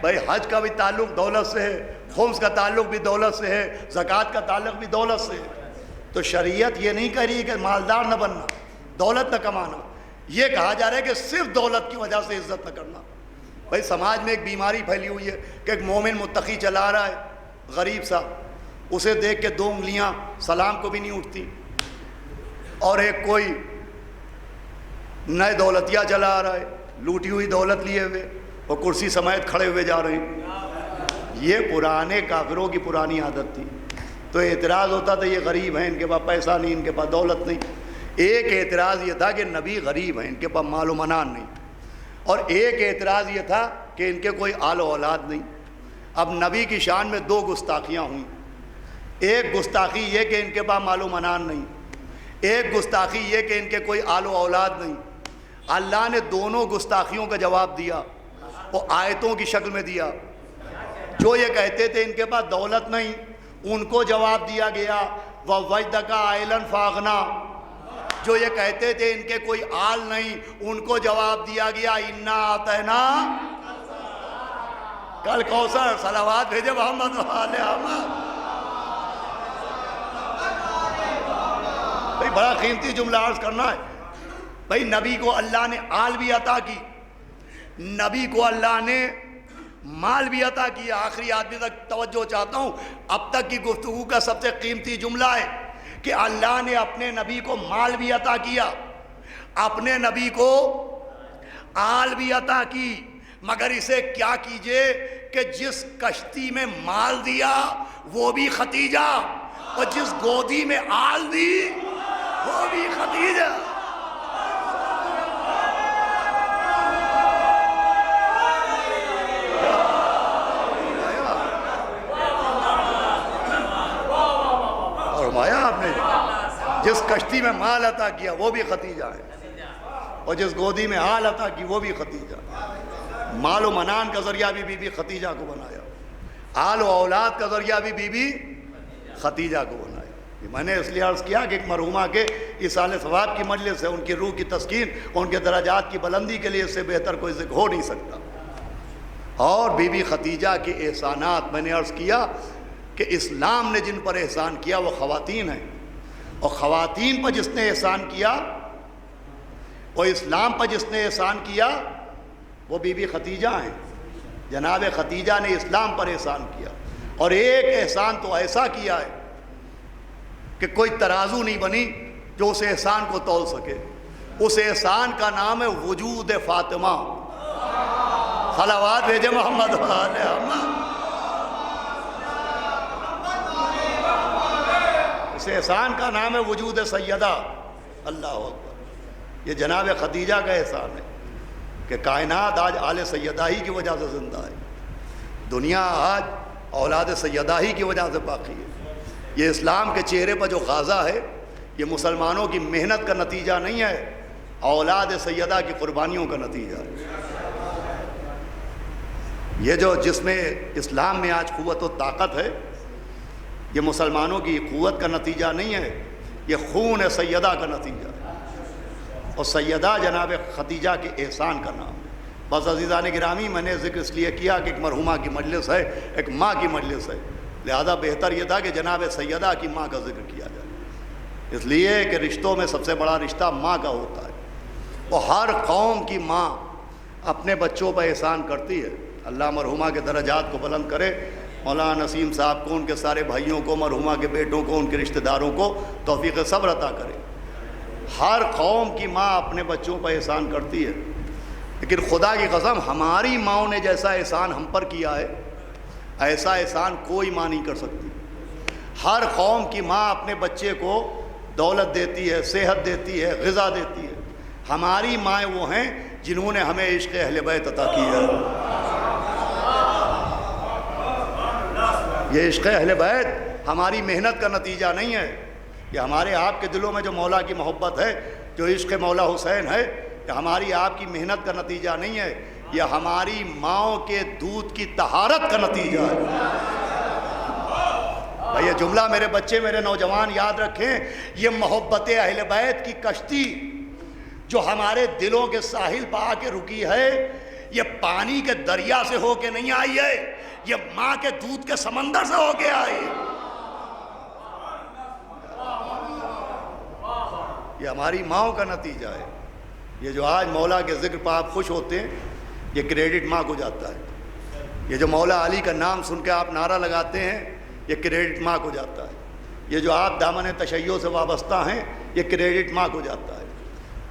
بھائی حج کا بھی تعلق دولت سے ہے، خمس کا تعلق بھی دولت سے ہے، زکوٰۃ کا تعلق بھی دولت سے ہے۔ تو شریعت یہ نہیں کہہ رہی کہ مالدار نہ بننا، دولت نہ کمانا، یہ کہا جا رہا ہے کہ صرف دولت کی وجہ سے عزت نہ کرنا۔ بھائی سماج میں ایک بیماری پھیلی ہوئی ہے کہ ایک مومن متقی چلا رہا ہے، غریب سا، اسے دیکھ کے دو انگلیاں سلام کو بھی نہیں اٹھتی، اور ایک کوئی نئے دولتیا چلا آ رہا ہے، لوٹی ہوئی دولت لیے ہوئے اور کرسی سمیت کھڑے ہوئے جا رہے ہیں۔ یہ پرانے کافروں کی پرانی عادت تھی۔ تو اعتراض ہوتا تھا یہ غریب ہیں، ان کے پاس پیسہ نہیں، ان کے پاس دولت نہیں۔ ایک اعتراض یہ تھا کہ نبی غریب ہیں، ان کے پاس مال و منان نہیں، اور ایک اعتراض یہ تھا کہ ان کے کوئی آل و اولاد نہیں۔ اب نبی کی شان میں دو گستاخیاں ہوئیں۔ ایک گستاخی یہ کہ ان کے پاس مال و منان نہیں، ایک گستاخی یہ کہ ان کے کوئی آل و اولاد نہیں۔ اللہ نے دونوں گستاخیوں کا جواب دیا، وہ آیتوں کی شکل میں دیا۔ جو یہ کہتے تھے ان کے پاس دولت نہیں، ان کو جواب دیا گیا وَوَجْدَكَ عَائِلًا فَأَغْنَىٰ۔ جو یہ کہتے تھے ان کے کوئی آل نہیں، ان کو جواب دیا گیا اِنَّا أَعْطَيْنَاكَ کل کوثر۔ صلوات بھیجے محمد و آل محمد۔ بھائی بڑا قیمتی جملہ عرض کرنا ہے۔ بھائی نبی کو اللہ نے آل بھی عطا کی، نبی کو اللہ نے مال بھی عطا کیا۔ آخری آدمی تک توجہ چاہتا ہوں، اب تک کی گفتگو کا سب سے قیمتی جملہ ہے کہ اللہ نے اپنے نبی کو مال بھی عطا کیا، اپنے نبی کو آل بھی عطا کی، مگر اسے کیا کیجئے کہ جس کشتی میں مال دیا وہ بھی ختیجہ، اور جس گودی میں آل دی وہ بھی ختیجہ۔ فرمایا آپ نے جس کشتی میں مال عطا کیا وہ بھی ختیجہ ہے، اور جس گودی میں آل عطا کی وہ بھی ختیجہ۔ مال و منان کا ذریعہ بھی بی بی ختیجہ کو بنایا، آل و اولاد کا ذریعہ بھی بی بی ختیجہ کو بنایا۔ میں نے اس لیے عرض کیا کہ ایک مرحومہ کے ایصال ثواب کی مجلس ہے، ان کی روح کی تسکین، ان کے درجات کی بلندی کے لیے اس سے بہتر کوئی ذکر ہو نہیں سکتا۔ اور بی بی ختیجہ کے احسانات میں نے عرض کیا کہ اسلام نے جن پر احسان کیا وہ خواتین ہیں، اور خواتین پر جس نے احسان کیا، اور اسلام پر جس نے احسان کیا وہ بی بی ختیجہ ہیں۔ جناب ختیجہ نے اسلام پر احسان کیا، اور ایک احسان تو ایسا کیا ہے کہ کوئی ترازو نہیں بنی جو اس احسان کو تول سکے۔ اس احسان کا نام ہے وجود فاطمہ۔ صلوات بھیجے محمد علیہ محمد۔ اس احسان کا نام ہے وجود سیدہ۔ اللہ اکبر۔ یہ جناب ختیجہ کا احسان ہے کہ کائنات آج آل سیدہ ہی کی وجہ سے زندہ ہے، دنیا آج اولاد سیدہ ہی کی وجہ سے باقی ہے۔ یہ اسلام کے چہرے پر جو غازہ ہے یہ مسلمانوں کی محنت کا نتیجہ نہیں ہے، اولاد سیدہ کی قربانیوں کا نتیجہ ہے۔ یہ جو جس میں اسلام میں آج قوت و طاقت ہے یہ مسلمانوں کی قوت کا نتیجہ نہیں ہے، یہ خون سیدہ کا نتیجہ ہے، اور سیدہ جناب ختیجہ کے احسان کا نام ہے۔ بس عزیزان گرامی، میں نے ذکر اس لیے کیا کہ ایک مرحومہ کی مجلس ہے، ایک ماں کی مجلس ہے، لہذا بہتر یہ تھا کہ جناب سیدہ کی ماں کا ذکر کیا جائے، اس لیے کہ رشتوں میں سب سے بڑا رشتہ ماں کا ہوتا ہے، اور ہر قوم کی ماں اپنے بچوں پر احسان کرتی ہے۔ اللہ مرحومہ کے درجات کو بلند کرے، مولانا نسیم صاحب کو، ان کے سارے بھائیوں کو، مرحومہ کے بیٹوں کو، ان کے رشتہ داروں کو توفیق صبر عطا کرے۔ ہر قوم کی ماں اپنے بچوں پر احسان کرتی ہے، لیکن خدا کی قسم ہماری ماؤں نے جیسا احسان ہم پر کیا ہے ایسا احسان کوئی ماں نہیں کر سکتی۔ ہر قوم کی ماں اپنے بچے کو دولت دیتی ہے، صحت دیتی ہے، غذا دیتی ہے۔ ہماری مائیں وہ ہیں جنہوں نے ہمیں عشق اہل بیت عطا کی ہے۔ یہ عشق اہل بیت ہماری محنت کا نتیجہ نہیں ہے، یہ ہمارے آپ کے دلوں میں جو مولا کی محبت ہے، جو عشق مولا حسین ہے، یہ ہماری آپ کی محنت کا نتیجہ نہیں ہے، یہ ہماری ماؤں کے دودھ کی طہارت کا نتیجہ ہے۔ بھائی یہ جملہ میرے بچے، میرے نوجوان یاد رکھیں، یہ محبت اہل بیت کی کشتی جو ہمارے دلوں کے ساحل پہ آ کے رکی ہے، یہ پانی کے دریا سے ہو کے نہیں آئی ہے، یہ ماں کے دودھ کے سمندر سے ہو کے آئی ہے۔ یہ ہماری ماؤں کا نتیجہ ہے۔ یہ جو آج مولا کے ذکر پہ آپ خوش ہوتے ہیں، یہ کریڈٹ ماں کو جاتا ہے۔ یہ جو مولا علی کا نام سن کے آپ نعرہ لگاتے ہیں، یہ کریڈٹ ماں کو جاتا ہے۔ یہ جو آپ دامن تشیع سے وابستہ ہیں، یہ کریڈٹ ماں کو جاتا ہے۔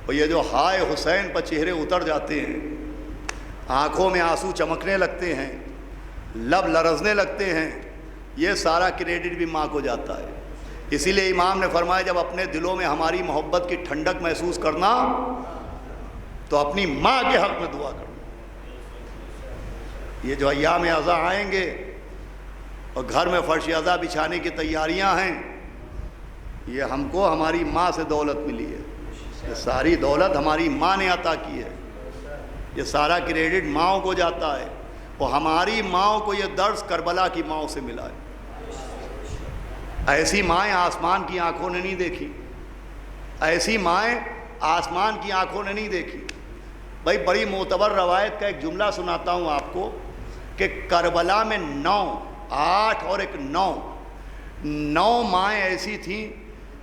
اور یہ جو ہائے حسین پر چہرے اتر جاتے ہیں، آنکھوں میں آنسو چمکنے لگتے ہیں، لب لرزنے لگتے ہیں، یہ سارا کریڈٹ بھی ماں کو جاتا ہے۔ اسی لیے امام نے فرمایا جب اپنے دلوں میں ہماری محبت کی ٹھنڈک محسوس کرنا تو اپنی ماں کے حق میں دعا کرنا۔ یہ جو ایام عزا آئیں گے اور گھر میں فرش عزا بچھانے کی تیاریاں ہیں، یہ ہم کو ہماری ماں سے دولت ملی ہے، یہ ساری دولت ہماری ماں نے عطا کی ہے، یہ سارا کریڈٹ ماؤں کو جاتا ہے، اور ہماری ماؤں کو یہ درس کربلا کی ماؤں سے ملا ہے۔ ایسی مائیں آسمان کی آنکھوں نے نہیں دیکھی، ایسی مائیں آسمان کی آنکھوں نے نہیں دیکھی۔ بھائی بڑی معتبر روایت کا ایک جملہ سناتا ہوں آپ کو کہ کربلا میں 8 اور ایک 9 مائیں ایسی تھیں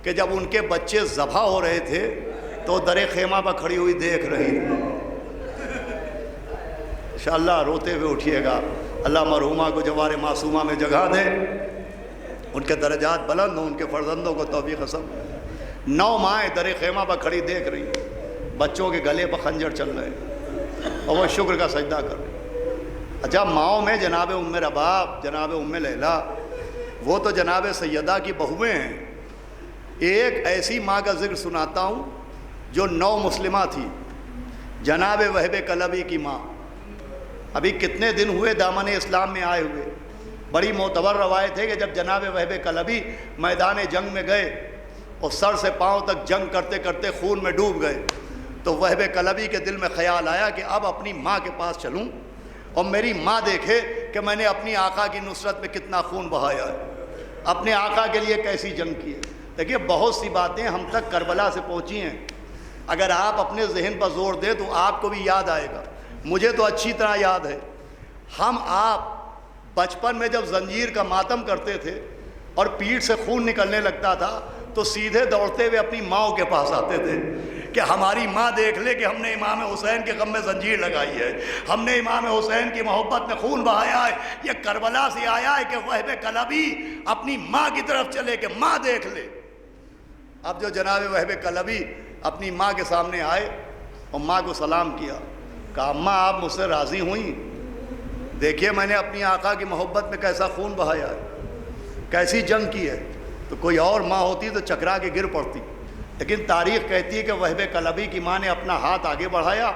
کہ جب ان کے بچے ذبح ہو رہے تھے تو در خیمہ پر کھڑی ہوئی دیکھ رہی تھی۔ انشاءاللہ روتے ہوئے اٹھیے گا، اللہ مرحومہ کو جوار معصومہ میں جگہ دے، ان کے درجات بلند ہوں، ان کے فرزندوں کو توفیق عطا۔ 9 مائیں در خیمہ پر کھڑی دیکھ رہی ہیں، بچوں کے گلے پر خنجر چل رہے ہیں اور وہ شکر کا سجدہ کر رہے ہیں۔ اچھا، ماؤں میں جناب ام رباب، جناب ام لیلا، وہ تو جناب سیدہ کی بہویں ہیں۔ ایک ایسی ماں کا ذکر سناتا ہوں جو 9 مسلمہ تھی، جناب وہب کلبی کی ماں۔ ابھی کتنے دن ہوئے دامن اسلام میں آئے ہوئے، بڑی معتبر روایت ہے کہ جب جناب وہب کلبی میدان جنگ میں گئے اور سر سے پاؤں تک جنگ کرتے کرتے خون میں ڈوب گئے، تو وہب کلبی کے دل میں خیال آیا کہ اب اپنی ماں کے پاس چلوں اور میری ماں دیکھے کہ میں نے اپنی آقا کی نصرت میں کتنا خون بہایا ہے، اپنے آقا کے لیے کیسی جنگ کی ہے۔ دیکھیے، بہت سی باتیں ہم تک کربلا سے پہنچی ہیں، اگر آپ اپنے ذہن پر زور دیں تو آپ کو بھی یاد آئے گا۔ مجھے تو اچھی طرح یاد ہے، ہم آپ بچپن میں جب زنجیر کا ماتم کرتے تھے اور پیٹھ سے خون نکلنے لگتا تھا تو سیدھے دوڑتے ہوئے اپنی ماؤں کے پاس آتے تھے کہ ہماری ماں دیکھ لے کہ ہم نے امام حسین کے غم میں زنجیر لگائی ہے، ہم نے امام حسین کی محبت میں خون بہایا ہے۔ یہ کربلا سے آیا ہے کہ وہب کلبی اپنی ماں کی طرف چلے کہ ماں دیکھ لے۔ اب جو جناب وہب کلبی اپنی ماں کے سامنے آئے اور ماں کو سلام کیا، کہا اماں آپ مجھ سے راضی ہوئیں؟ دیکھیے میں نے اپنی آقا کی محبت میں کیسا خون بہایا ہے، کیسی جنگ کی ہے۔ تو کوئی اور ماں ہوتی تو چکرا کے گر پڑتی، لیکن تاریخ کہتی ہے کہ وہب کلبی کی ماں نے اپنا ہاتھ آگے بڑھایا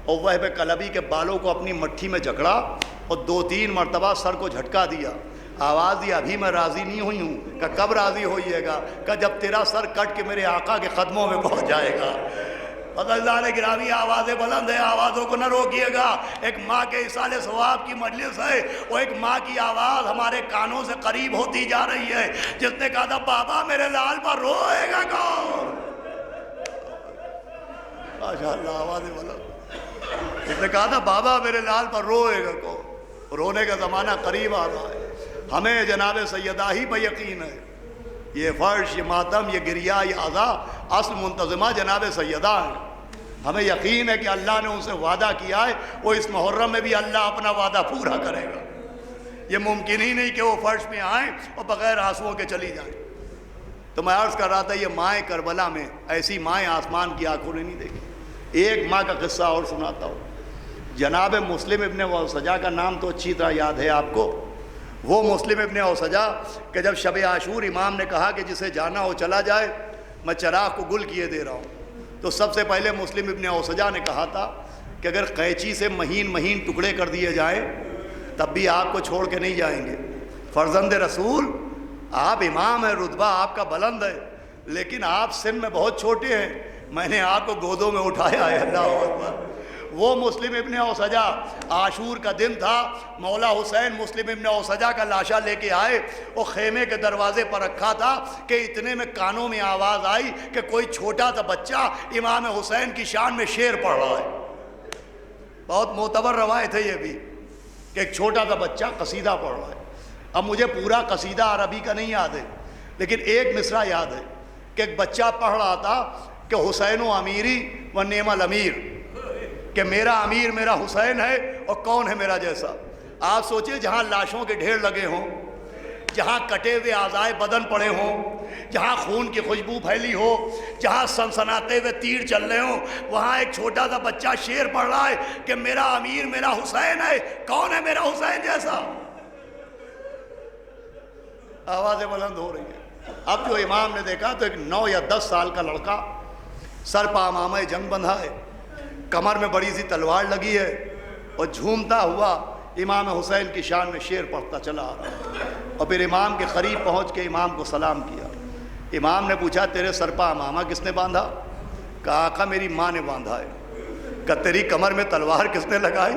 اور وہب کلبی کے بالوں کو اپنی مٹھی میں جکڑا اور 2-3 مرتبہ سر کو جھٹکا دیا، آواز دی ابھی میں راضی نہیں ہوئی ہوں۔ کہ کب راضی ہوئیے گا؟ کہ جب تیرا سر کٹ کے میرے آقا کے قدموں میں پہنچ جائے گا۔ عزیزان گرامی، آوازیں بلند ہیں، آوازوں کو نہ روکیے گا۔ ایک ماں کے اصال ثواب کی مجلس ہے، وہ ایک ماں کی آواز ہمارے کانوں سے قریب ہوتی جا رہی ہے، جس نے کہا تھا بابا میرے لال پر روئے گا کون؟ ماشاءاللہ، آوازیں بلند۔ جس نے کہا تھا بابا میرے لال پر روئے گا کون؟ رونے کا زمانہ قریب آ رہا ہے، ہمیں جناب سیدہ ہی پہ یقین ہے۔ یہ فرش، یہ ماتم، یہ گریہ، یہ عزا، اصل منتظمہ جناب سیدہ ہیں۔ ہمیں یقین ہے کہ اللہ نے ان سے وعدہ کیا ہے، وہ اس محرم میں بھی اللہ اپنا وعدہ پورا کرے گا۔ یہ ممکن ہی نہیں کہ وہ فرش میں آئیں اور بغیر آنسوؤں کے چلی جائیں۔ تو میں عرض کر رہا تھا، یہ مائیں کربلا میں ایسی مائیں آسمان کی آنکھوں نے نہیں دیکھی۔ ایک ماں کا قصہ اور سناتا ہوں۔ جناب مسلم ابن اوسجا کا نام تو اچھی طرح یاد ہے آپ کو۔ وہ مسلم ابن اوسجا کہ جب شب عاشور امام نے کہا کہ جسے جانا ہو چلا جائے، میں چراغ کو گل کیے دے رہا ہوں، تو سب سے پہلے مسلم ابن اوسجا نے کہا تھا کہ اگر قینچی سے مہین مہین ٹکڑے کر دیے جائیں تب بھی آپ کو چھوڑ کے نہیں جائیں گے۔ فرزند رسول، آپ امام ہیں، رتبہ آپ کا بلند ہے، لیکن آپ سن میں بہت چھوٹے ہیں، میں نے آپ کو گودوں میں اٹھایا ہے۔ اللہ اکبر۔ وہ مسلم ابن اوسجا، عاشور کا دن تھا، مولا حسین مسلم ابن اوسجا کا لاشا لے کے آئے، وہ خیمے کے دروازے پر رکھا تھا کہ اتنے میں کانوں میں آواز آئی کہ کوئی چھوٹا سا بچہ امام حسین کی شان میں شعر پڑھ رہا ہے۔ بہت معتبر روایت ہے یہ بھی کہ ایک چھوٹا سا بچہ قصیدہ پڑھ رہا ہے۔ اب مجھے پورا قصیدہ عربی کا نہیں یاد ہے، لیکن ایک مصرع یاد ہے کہ ایک بچہ پڑھ رہا تھا کہ حسین و امیری و نعم الامیر، کہ میرا امیر میرا حسین ہے اور کون ہے میرا جیسا۔ آپ سوچئے، جہاں لاشوں کے ڈھیر لگے ہوں، جہاں کٹے ہوئے اعضائے بدن پڑے ہوں، جہاں خون کی خوشبو پھیلی ہو، جہاں سنسناتے ہوئے تیر چل رہے ہوں، وہاں ایک چھوٹا سا بچہ شعر پڑھ رہا ہے کہ میرا امیر میرا حسین ہے، کون ہے میرا حسین جیسا۔ آوازیں بلند ہو رہی ہیں۔ اب جو امام نے دیکھا تو ایک 9 یا 10 سال کا لڑکا، سر پہ امامہ جنگ بندھا ہے، کمر میں بڑی سی تلوار لگی ہے، اور جھومتا ہوا امام حسین کی شان میں شعر پڑھتا چلا آ رہا ہے۔ اور پھر امام کے قریب پہنچ کے امام کو سلام کیا۔ امام نے پوچھا تیرے سر پہ امامہ کس نے باندھا؟ کہا آقا میری ماں نے باندھا ہے۔ کہا تیری کمر میں تلوار کس نے لگائی؟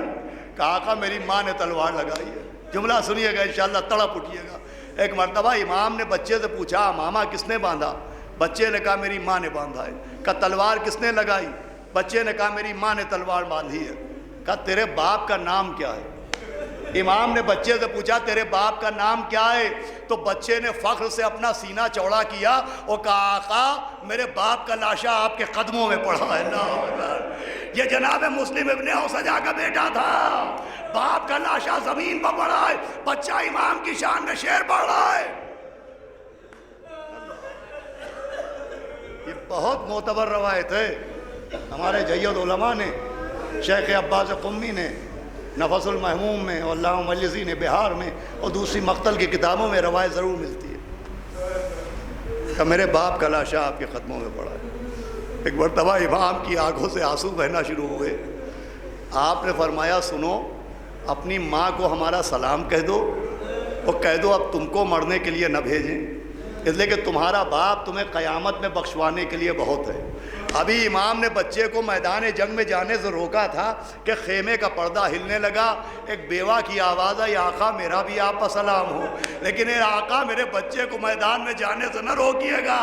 کہا آقا میری ماں نے تلوار لگائی ہے۔ جملہ سنیے گا انشاءاللہ، تڑپ اٹھیے گا۔ ایک مرتبہ امام نے بچے سے پوچھا امامہ کس نے باندھا؟ بچے نے کہا میری ماں نے باندھا ہے۔ کہا تلوار کس نے لگائی؟ بچے نے کہا میری ماں نے تلوار باندھی ہے۔ کہا تیرے باپ کا نام کیا ہے؟ امام نے بچے سے پوچھا تیرے باپ کا نام کیا ہے؟ تو بچے نے فخر سے اپنا سینہ چوڑا کیا اور کہا آقا میرے باپ کا لاشا آپ کے قدموں میں پڑا ہے۔ اللہ اکبر۔ یہ جناب مسلم ابن اوسجا کا بیٹا تھا، باپ کا لاشا زمین پر پڑا ہے، بچہ امام کی شان میں شعر پڑھ رہا ہے۔ بہت معتبر روایت ہے، ہمارے جید علماء نے، شیخ عباس قمی نے نفس المحموم میں اور علامہ مجلسی نے بہار میں اور دوسری مقتل کی کتابوں میں روایت ضرور ملتی ہے کہ میرے باپ کا لاشا آپ کے قدموں میں پڑا ہے۔ ایک مرتبہ امام کی آنکھوں سے آنسو بہنا شروع ہوئے، آپ نے فرمایا سنو، اپنی ماں کو ہمارا سلام کہہ دو اور کہہ دو اب تم کو مرنے کے لیے نہ بھیجیں، اس لیے کہ تمہارا باپ تمہیں قیامت میں بخشوانے کے لیے بہت ہے۔ ابھی امام نے بچے کو میدان جنگ میں جانے سے روکا تھا کہ خیمے کا پردہ ہلنے لگا، ایک بیوہ کی آواز ہے، آقا میرا بھی آپ پر سلام ہو، لیکن اے آقا میرے بچے کو میدان میں جانے سے نہ روکیے گا،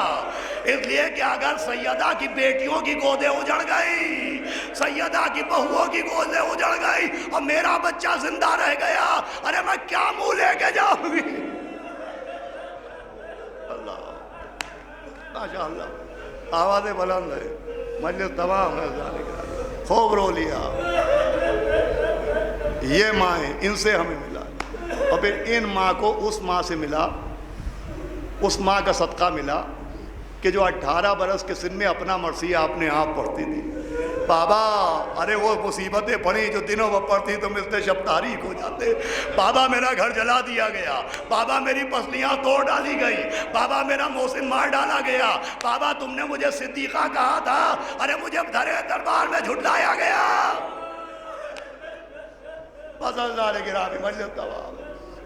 اس لیے کہ اگر سیدہ کی بیٹیوں کی گودیں اجڑ گئی، سیدہ کی بہوؤں کی گودیں اجڑ گئی اور میرا بچہ زندہ رہ گیا، ارے میں کیا منہ لے کے جاؤں گی؟ اللہ ماشاء اللہ، آوازیں بلند ہے، مجلس تمام ہے، خوب رو لیا۔ یہ مائیں ان سے ہمیں ملا، اور پھر ان ماں کو اس ماں سے ملا، اس ماں کا صدقہ ملا کہ جو 18 برس کے سن میں اپنا مرثیہ اپنے آپ پڑھتی تھی۔ بابا ارے وہ مصیبتیں پڑیں جو دنوں میں پڑتی تو مثل شب تاریک ہو جاتے۔ بابا میرا گھر جلا دیا گیا، بابا میری پسلیاں توڑ ڈالی گئی، بابا میرا محسن مار ڈالا گیا، بابا تم نے مجھے صدیقہ کہا تھا، ارے مجھے دھرے دربار میں جھٹلایا گیا۔ بس اللہ علیہ گرامی مجلس تمام۔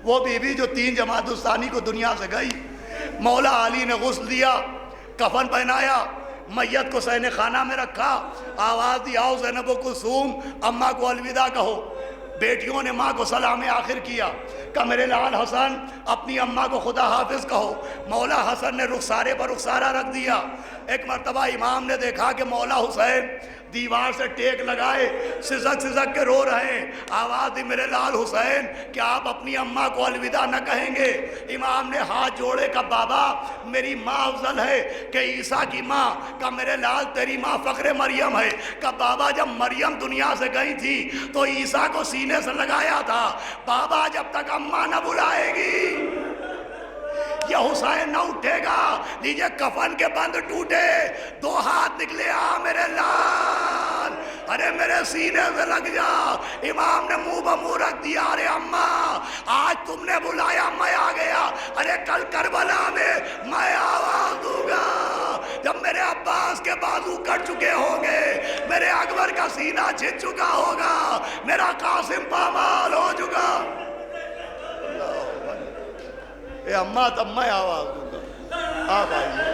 وہ بی بی جو 3 جماعت الثانی کو دنیا سے گئی، مولا علی نے غسل دیا، کفن پہنایا، میت کو صحن خانہ میں رکھا، آواز دی آؤ زینب و کلثوم اماں کو الوداع کہو۔ بیٹیوں نے ماں کو سلام آخر کیا کہ میرے لال حسن اپنی اماں کو خدا حافظ کہو۔ مولا حسن نے رخسارے پر رخسارہ رکھ دیا۔ ایک مرتبہ امام نے دیکھا کہ مولا حسین دیوار سے ٹیک لگائے سزک سزک کے رو رہے ہیں، آواز دی میرے لال حسین کیا آپ اپنی اماں کو الوداع نہ کہیں گے؟ امام نے ہاتھ جوڑے کہ بابا میری ماں افضل ہے کہ عیسیٰ کی ماں، کہ میرے لال تیری ماں فخر مریم ہے، کہ بابا جب مریم دنیا سے گئی تھی تو عیسیٰ کو سینے سے لگایا تھا، بابا جب تک اماں نہ بلائے گی یہ حسین نہ اٹھے گا۔ لیجئے کفن کے بند ٹوٹے، 2 ہاتھ نکلے، آ میرے لال ارے میرے سینے سے لگ جا۔ امام نے منہ بمنہ رکھ دیا، ارے اماں آج تم نے بلایا میں آ گیا، ارے کل کربلا میں میں آواز دوں گا جب میرے عباس کے بازو کٹ چکے ہوں گے، میرے اکبر کا سینہ چھن چکا ہوگا، میرا قاسم پامال ہو چکا۔ اے اماں تب میں آواز دوں گا، آپ آئیے۔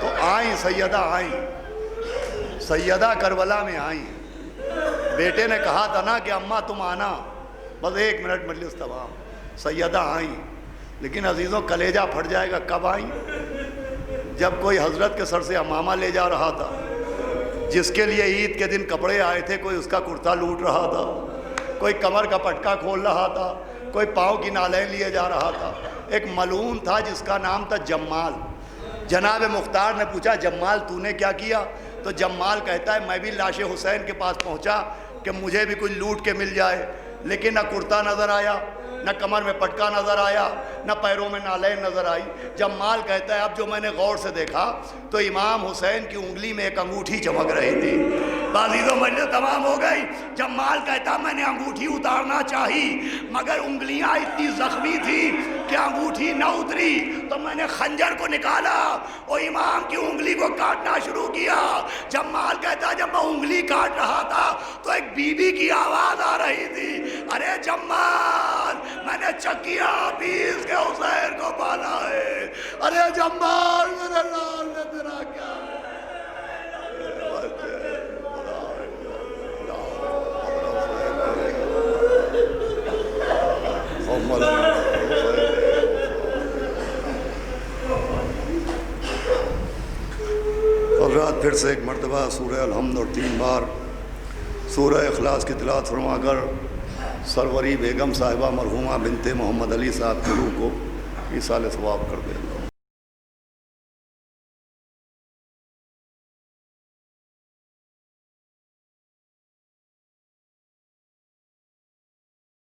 تو آئیں سیدہ، آئیں سیدہ کربلا میں آئیں۔ بیٹے نے کہا تھا نا کہ اماں تم آنا، بس 1 منٹ مجلس تمام۔ سیدہ آئیں، لیکن عزیزوں کلیجہ پھٹ جائے گا کب آئیں؟ جب کوئی حضرت کے سر سے امامہ لے جا رہا تھا، جس کے لیے عید کے دن کپڑے آئے تھے، کوئی اس کا کرتا لوٹ رہا تھا، کوئی کمر کا پٹکا کھول رہا تھا، کوئی پاؤں کی نالین لیے جا رہا تھا۔ ایک ملعون تھا جس کا نام تھا جمال۔ جناب مختار نے پوچھا جمال تو نے کیا کیا؟ تو جمال کہتا ہے میں بھی لاش حسین کے پاس پہنچا کہ مجھے بھی کچھ لوٹ کے مل جائے، لیکن نہ کرتا نظر آیا، نہ کمر میں پٹکا نظر آیا، نہ پیروں میں نالین نظر آئی۔ جمال کہتا ہے اب جو میں نے غور سے دیکھا تو امام حسین کی انگلی میں ایک انگوٹھی چمک رہی تھی۔ عزیزوں مجلس تمام ہو گئی۔ جمال کہتا میں نے انگوٹھی اتارنا چاہی مگر انگلیاں اتنی زخمی تھی کہ انگوٹھی نہ اتری، تو میں نے خنجر کو نکالا اور امام کی انگلی کو کاٹنا شروع کیا۔ جمال کہتا جب میں انگلی کاٹ رہا تھا تو ایک بی بی کی آواز آ رہی تھی، ارے جمال میں نے چکیا پیس کے حسین کو پالا ہے، ارے جمال میرے لال نے تیرا کیا اور رات پھر سے ایک مرتبہ سورہ الحمد اور 3 بار سورہ اخلاص کی تلاوت فرما کر سروری بیگم صاحبہ مرحومہ بنت محمد علی صاحب کی روح کو ایصال ثواب کر دے۔